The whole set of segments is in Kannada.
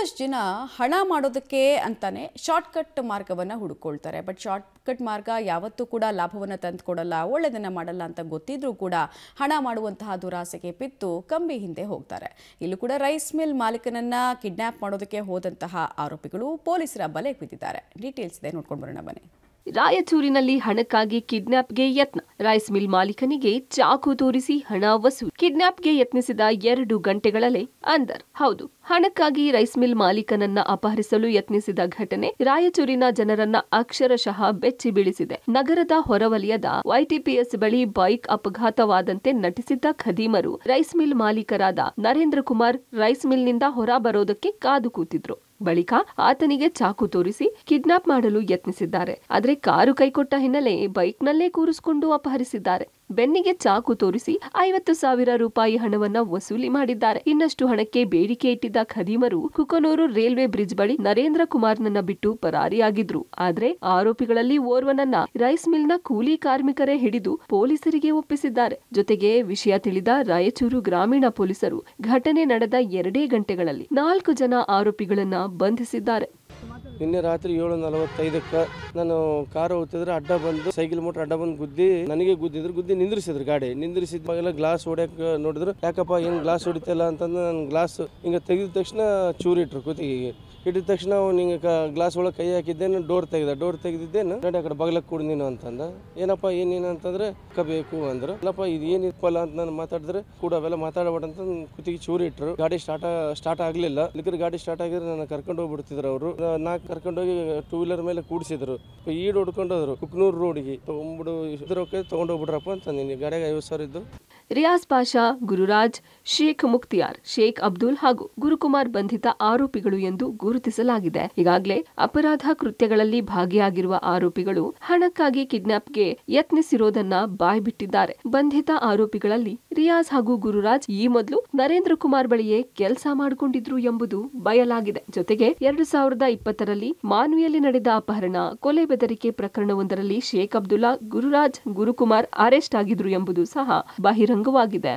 ಕೆಲವೊಂದಷ್ಟು ಜನ ಹಣ ಮಾಡೋದಕ್ಕೆ ಅಂತಾನೆ ಶಾರ್ಟ್ಕಟ್ ಮಾರ್ಗವನ್ನು ಹುಡುಕೊಳ್ತಾರೆ. ಬಟ್ ಶಾರ್ಟ್ಕಟ್ ಮಾರ್ಗ ಯಾವತ್ತೂ ಕೂಡ ಲಾಭವನ್ನು ತಂದುಕೊಡಲ್ಲ, ಒಳ್ಳೆಯದನ್ನು ಮಾಡಲ್ಲ ಅಂತ ಗೊತ್ತಿದ್ರೂ ಕೂಡ ಹಣ ಮಾಡುವಂತಹ ದುರಾಸೆಗೆ ಬಿದ್ದು ಕಂಬಿ ಹಿಂದೆ ಹೋಗ್ತಾರೆ. ಇಲ್ಲೂ ಕೂಡ ರೈಸ್ ಮಿಲ್ ಮಾಲೀಕನನ್ನ ಕಿಡ್ನಾಪ್ ಮಾಡೋದಕ್ಕೆ ಹೋದಂತಹ ಆರೋಪಿಗಳು ಪೊಲೀಸರ ಬಲೆಗೆ ಬಿದ್ದಿದ್ದಾರೆ. ಡೀಟೇಲ್ಸ್ ಇದೆ, ನೋಡ್ಕೊಂಡು ಬರೋಣ ಬನ್ನಿ. ರಾಯಚೂರಿನಲ್ಲಿ ಹಣಕ್ಕಾಗಿ ಕಿಡ್ನಾಪ್ಗೆ ಯತ್ನ. ರೈಸ್ ಮಿಲ್ ಮಾಲೀಕನಿಗೆ ಚಾಕು ತೋರಿಸಿ ಹಣ ವಸೂಲಿ. ಕಿಡ್ನಾಪ್ಗೆ ಯತ್ನಿಸಿದ 2 ಗಂಟೆಗಳಲ್ಲೇ ಅಂದರ್. ಹೌದು, ಹಣಕ್ಕಾಗಿ ರೈಸ್ ಮಿಲ್ ಮಾಲೀಕನನ್ನ ಅಪಹರಿಸಲು ಯತ್ನಿಸಿದ ಘಟನೆ ರಾಯಚೂರಿನ ಜನರನ್ನ ಅಕ್ಷರಶಃ ಬೆಚ್ಚಿ ಬೀಳಿಸಿದೆ. ನಗರದ ಹೊರವಲಯದ YTPS ಬಳಿ ಬೈಕ್ ಅಪಘಾತವಾದಂತೆ ನಟಿಸಿದ್ದ ಖದೀಮರು ರೈಸ್ ಮಿಲ್ ಮಾಲೀಕರಾದ ನರೇಂದ್ರ ಕುಮಾರ್ ರೈಸ್ ಮಿಲ್ನಿಂದ ಹೊರ ಬರೋದಕ್ಕೆ ಕಾದು ಕೂತಿದ್ರು. ಬಳಿಕ ಆತನಿಗೆ ಚಾಕು ತೋರಿಸಿ ಕಿಡ್ನಾಪ್ ಮಾಡಲು ಯತ್ನಿಸಿದ್ದಾರೆ. ಆದರೆ ಕಾರು ಕೈಕೊಟ್ಟ ಹಿನ್ನೆಲೆ ಬೈಕ್ನಲ್ಲೇ ಕೂರಿಸಿಕೊಂಡು ಅಪಹರಿಸಿದ್ದಾರೆ. ಬೆನ್ನಿಗೆ ಚಾಕು ತೋರಿಸಿ 50,000 ರೂಪಾಯಿ ಹಣವನ್ನ ವಸೂಲಿ ಮಾಡಿದ್ದಾರೆ. ಇನ್ನಷ್ಟು ಹಣಕ್ಕೆ ಬೇಡಿಕೆ ಇಟ್ಟಿದ್ದ ಖದೀಮರು ಕುಕನೂರು ರೈಲ್ವೆ ಬ್ರಿಡ್ಜ್ ಬಳಿ ನರೇಂದ್ರ ಕುಮಾರ್ನನ್ನ ಬಿಟ್ಟು ಪರಾರಿಯಾಗಿದ್ರು. ಆದ್ರೆ ಆರೋಪಿಗಳಲ್ಲಿ ಓರ್ವನನ್ನ ರೈಸ್ ಮಿಲ್ನ ಕೂಲಿ ಕಾರ್ಮಿಕರೇ ಹಿಡಿದು ಪೊಲೀಸರಿಗೆ ಒಪ್ಪಿಸಿದ್ದಾರೆ. ಜೊತೆಗೆ ವಿಷಯ ತಿಳಿದ ರಾಯಚೂರು ಗ್ರಾಮೀಣ ಪೊಲೀಸರು ಘಟನೆ ನಡೆದ 2 ಗಂಟೆಗಳಲ್ಲಿ 4 ಜನ ಆರೋಪಿಗಳನ್ನ ಬಂಧಿಸಿದ್ದಾರೆ. ನಿನ್ನೆ ರಾತ್ರಿ 7:45 ನಾನು ಕಾರು ಹೋಗ್ತಿದ್ರೆ ಅಡ್ಡ ಬಂದು ಸೈಕಲ್ ಮೋಟರ್ ಅಡ್ಡ ಬಂದು ಗುದ್ದಿ ನನಗೆ ಗುದ್ದಿ ನಿಂದ್ರಿಸಿದ್ರು. ಗಾಡಿ ನಿಂದ್ರಿಸಿದ ಗ್ಲಾಸ್ ಹೊಡ್ಯಕ್ಕೆ ನೋಡಿದ್ರು. ಯಾಕಪ್ಪ ಏನು ಗ್ಲಾಸ್ ಹೊಡಿತಲ್ಲ ಅಂತಂದು ನಾನು ಗ್ಲಾಸ್ ಹಿಂಗೆ ತೆಗೆದ ತಕ್ಷಣ ಚೂರಿಟ್ರು ಕುತ್ತಿಗೆಗೆ. ಇಟ್ಟಿದ ತಕ್ಷಣ ಅವ್ನು ಹಿಂಗೆ ಗ್ಲಾಸ್ ಒಳಗೆ ಕೈ ಹಾಕಿದ್ದೇನು, ಡೋರ್ ತೆಗೆದಿದ್ದೇನು ನೋಡಿ ಆ ಕಡೆ ಬಗ್ಲಕ್ಕೆ ಕೊಡು ನೀನು ಅಂತಂದ. ಏನಪ್ಪ ಏನೇನು ಅಂತಂದ್ರೆ ಬೇಕು ಅಂದ್ರು. ಇಲ್ಲಪ್ಪ ಇದು ಏನಿಪ್ಪಲ್ಲ ಅಂತ ನಾನು ಮಾತಾಡಿದ್ರೆ ಕೂಡ ಅವೆಲ್ಲ ಮಾತಾಡಬೇಡ ಅಂತ ಕುತ್ತಿಗೆ ಚೂರಿ ಇಟ್ಟರು. ಗಾಡಿ ಸ್ಟಾರ್ಟ್ ಆಗಲಿಲ್ಲ. ಇಲ್ಲಿದ್ರೆ ಗಾಡಿ ಸ್ಟಾರ್ಟ್ ಆಗಿದ್ರೆ ನಾನು ಕರ್ಕೊಂಡು ಹೋಗ್ಬಿಡ್ತಿದ್ರು. ಅವರು ನಾಲ್ಕು ಕರ್ಕೊಂಡೋಗಿ 2 ವೀಲರ್ ಮೇಲೆ ಕೂಡಿಸಿದ್ರು. ಈಡು ಹೊಡ್ಕೊಂಡು ಹೋದ್ರು ಕುಕ್ನೂರು ರೋಡಿಗೆ. ತಗೊಂಡೋಗ್ಬಿಡ್ರಪ್ಪ ಅಂತ ನೀನು ಗಾಡಿಗೆ 50,000 ಇದ್ದು. ರಿಯಾಜ್ ಪಾಷಾ, ಗುರುರಾಜ್, ಶೇಖ್ ಮುಕ್ತಿಯಾರ್, ಶೇಖ್ ಅಬ್ದುಲ್ ಹಾಗೂ ಗುರುಕುಮಾರ್ ಬಂಧಿತ ಆರೋಪಿಗಳು ಎಂದು ಗುರುತಿಸಲಾಗಿದೆ. ಈಗಾಗಲೇ ಅಪರಾಧ ಕೃತ್ಯಗಳಲ್ಲಿ ಭಾಗಿಯಾಗಿರುವ ಆರೋಪಿಗಳು ಹಣಕ್ಕಾಗಿ ಕಿಡ್ನಾಪ್ಗೆ ಯತ್ನಿಸಿರೋದನ್ನ ಬಾಯ್ಬಿಟ್ಟಿದ್ದಾರೆ. ಬಂಧಿತ ಆರೋಪಿಗಳಲ್ಲಿ ರಿಯಾಜ್ ಹಾಗೂ ಗುರುರಾಜ್ ಈ ಮೊದಲು ನರೇಂದ್ರ ಕುಮಾರ್ ಬಳಿಯೇ ಕೆಲಸ ಮಾಡಿಕೊಂಡಿದ್ರು ಎಂಬುದು ಬಯಲಾಗಿದೆ. ಜೊತೆಗೆ 2020ರಲ್ಲಿ ಮಾನ್ವಿಯಲ್ಲಿ ನಡೆದ ಅಪಹರಣ, ಕೊಲೆ ಬೆದರಿಕೆ ಪ್ರಕರಣವೊಂದರಲ್ಲಿ ಶೇಖ್ ಅಬ್ದುಲ್ಲಾ, ಗುರುರಾಜ್, ಗುರುಕುಮಾರ್ ಅರೆಸ್ಟ್ ಆಗಿದ್ರು ಎಂಬುದು ಸಹ ಬಹಿರಂಗವಾಗಿದೆ.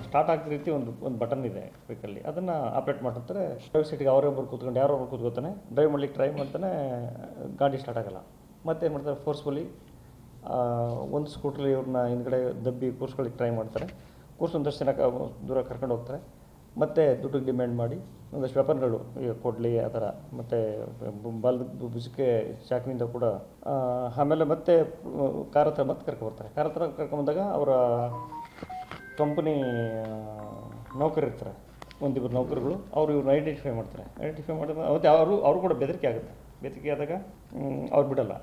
ಸ್ಟಾರ್ಟ್ ಆಗ್ತಿದ್ದ ರೀತಿ ಒಂದು ಬಟನ್ ಇದೆ ಬೈಕಲ್ಲಿ, ಅದನ್ನು ಆಪ್ರೇಟ್ ಮಾಡ್ತಾರೆ. ಡ್ರೈವ್ ಸೀಟಿಗೆ ಅವರೊಬ್ಬರು ಕೂತ್ಕೊಂಡು ಯಾರೊಬ್ಬರು ಕೂತ್ಕೋತಾನೆ, ಡ್ರೈವ್ ಮಾಡ್ಲಿಕ್ಕೆ ಟ್ರೈ ಮಾಡ್ತಾನೆ, ಗಾಡಿ ಸ್ಟಾರ್ಟ್ ಆಗಲ್ಲ. ಮತ್ತೆ ಏನು ಮಾಡ್ತಾರೆ, ಫೋರ್ಸ್ಫುಲಿ ಒಂದು ಸ್ಕೂಟ್ರಲ್ಲಿ ಇವ್ರನ್ನ ಹಿಂದ್ಗಡೆ ದಬ್ಬಿ ಕೂರ್ಸ್ಕೊಳ್ಳಿಕ್ಕೆ ಟ್ರೈ ಮಾಡ್ತಾರೆ. ಒಂದಷ್ಟು ಜನ ದೂರ ಕರ್ಕೊಂಡು ಹೋಗ್ತಾರೆ. ಮತ್ತು ದುಡ್ಡಿಗೆ ಡಿಮ್ಯಾಂಡ್ ಮಾಡಿ ಒಂದಷ್ಟು ವೆಪನ್ಗಳು ಕೊಡಲಿ ಆ ಥರ, ಮತ್ತು ಬಲದ ಭುಜಕ್ಕೆ ಶಾಕಿನಿಂದ ಕೂಡ. ಆಮೇಲೆ ಮತ್ತೆ ಕಾರ್ ಹತ್ರ ಮತ್ತೆ ಕರ್ಕೊಂಡ್ಬರ್ತಾರೆ. ಕಾರ್ ಹತ್ರ ಕರ್ಕೊಂಬಂದಾಗ ಅವರ ಕಂಪನಿ ನೌಕರು ಇರ್ತಾರೆ, 1-2 ನೌಕರುಗಳು. ಅವರು ಇವ್ರನ್ನ ಐಡೆಂಟಿಫೈ ಮಾಡ್ತಾರೆ. ಮಾಡಿದ ಅವತ್ತು ಅವರು ಕೂಡ ಬೆದರಿಕೆ ಆಗುತ್ತೆ. ಬೆದರಿಕೆ ಆದಾಗ ಅವ್ರು ಬಿಡಲ್ಲ,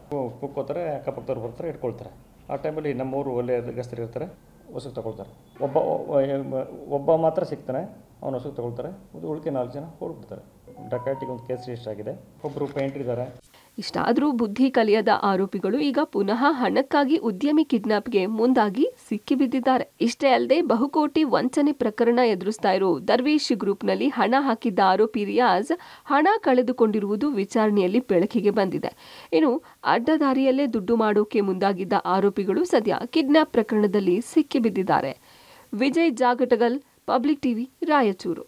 ಕುಕ್ಕೋತಾರೆ, ಅಕ್ಕಪಕ್ಕದವ್ರು ಬರ್ತಾರೆ, ಇಟ್ಕೊಳ್ತಾರೆ. ಆ ಟೈಮಲ್ಲಿ ನಮ್ಮೂರು ಒಳ್ಳೆಯ ಗಸ್ತರು ಇರ್ತಾರೆ, ಹೊಸಕ್ಕೆ ತಗೊಳ್ತಾರೆ. ಒಬ್ಬ ಮಾತ್ರ ಸಿಗ್ತಾನೆ, ಅವನು ಹೊಸಕ್ಕೆ ತಗೊಳ್ತಾರೆ. ಉಳಿಕೆ 4 ಜನ ಹೋಗ್ಬಿಡ್ತಾರೆ. ಡಕಾಟಿಗೆ ಒಂದು ಕೇಸ್ ರಿಜಿಸ್ಟರ್ ಆಗಿದೆ. ಒಬ್ಬರು ಪೇಂಟರ್ ಇದ್ದಾರೆ. ಇಷ್ಟಾದರೂ ಬುದ್ಧಿ ಕಲಿಯದ ಆರೋಪಿಗಳು ಈಗ ಪುನಃ ಹಣಕ್ಕಾಗಿ ಉದ್ಯಮಿ ಕಿಡ್ನಾಪ್ಗೆ ಮುಂದಾಗಿ ಸಿಕ್ಕಿಬಿದ್ದಿದ್ದಾರೆ. ಇಷ್ಟೇ ಅಲ್ಲದೆ ಬಹುಕೋಟಿ ವಂಚನೆ ಪ್ರಕರಣ ಎದುರಿಸ್ತಾ ಇರೋ ದರ್ವೇಶ್ ಗ್ರೂಪ್ನಲ್ಲಿ ಹಣ ಹಾಕಿದ್ದ ಆರೋಪಿ ರಿಯಾಜ್ ಹಣ ಕಳೆದುಕೊಂಡಿರುವುದು ವಿಚಾರಣೆಯಲ್ಲಿ ಬೆಳಕಿಗೆ ಬಂದಿದೆ. ಇನ್ನು ಅಡ್ಡದಾರಿಯಲ್ಲೇ ದುಡ್ಡು ಮಾಡೋಕೆ ಮುಂದಾಗಿದ್ದ ಆರೋಪಿಗಳು ಸದ್ಯ ಕಿಡ್ನಾಪ್ ಪ್ರಕರಣದಲ್ಲಿ ಸಿಕ್ಕಿಬಿದ್ದಿದ್ದಾರೆ. Vijay Jagatagal, public TV, Raichur.